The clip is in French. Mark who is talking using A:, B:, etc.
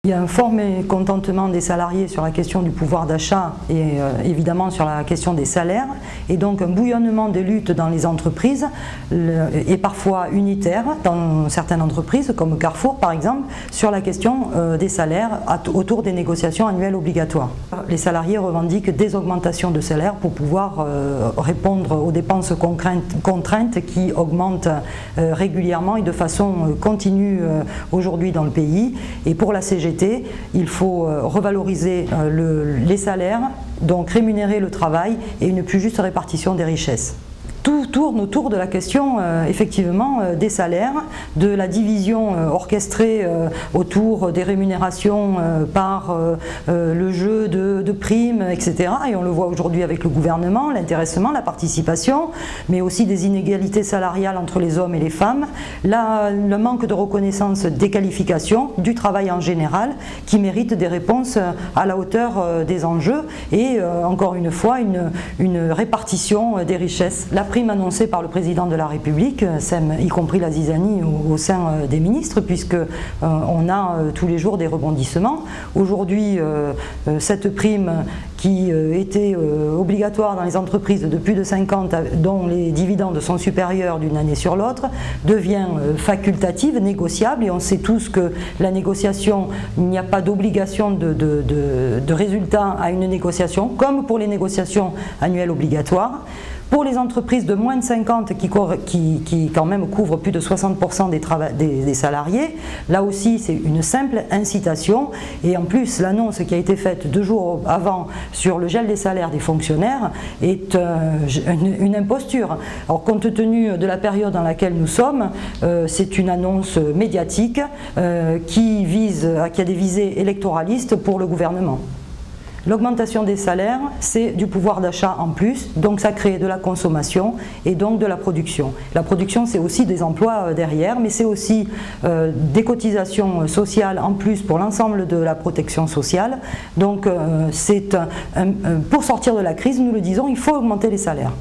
A: Il y a un fort mécontentement des salariés sur la question du pouvoir d'achat et évidemment sur la question des salaires, et donc un bouillonnement des luttes dans les entreprises est parfois unitaire dans certaines entreprises comme Carrefour par exemple sur la question des salaires autour des négociations annuelles obligatoires. Les salariés revendiquent des augmentations de salaire pour pouvoir répondre aux dépenses contraintes qui augmentent régulièrement et de façon continue aujourd'hui dans le pays. Et pour la CGT, il faut revaloriser les salaires, donc rémunérer le travail et une plus juste répartition des richesses. Tout tourne autour de la question effectivement des salaires, de la division orchestrée autour des rémunérations par le jeu de primes, etc. Et on le voit aujourd'hui avec le gouvernement, l'intéressement, la participation, mais aussi des inégalités salariales entre les hommes et les femmes, le manque de reconnaissance des qualifications, du travail en général, qui mérite des réponses à la hauteur des enjeux et encore une fois une répartition des richesses. La prime annoncée par le président de la République sème y compris la zizanie au sein des ministres, puisque on a tous les jours des rebondissements. Aujourd'hui, cette prime qui était obligatoire dans les entreprises de plus de 50 dont les dividendes sont supérieurs d'une année sur l'autre devient facultative, négociable, et on sait tous que la négociation, il n'y a pas d'obligation de résultat à une négociation, comme pour les négociations annuelles obligatoires. Pour les entreprises de moins de 50 qui quand même couvrent plus de 60% des salariés, là aussi c'est une simple incitation, et en plus l'annonce qui a été faite 2 jours avant sur le gel des salaires des fonctionnaires est une imposture. Alors compte tenu de la période dans laquelle nous sommes, c'est une annonce médiatique qui a des visées électoralistes pour le gouvernement. L'augmentation des salaires, c'est du pouvoir d'achat en plus, donc ça crée de la consommation et donc de la production. La production, c'est aussi des emplois derrière, mais c'est aussi des cotisations sociales en plus pour l'ensemble de la protection sociale. Donc pour sortir de la crise, nous le disons, il faut augmenter les salaires.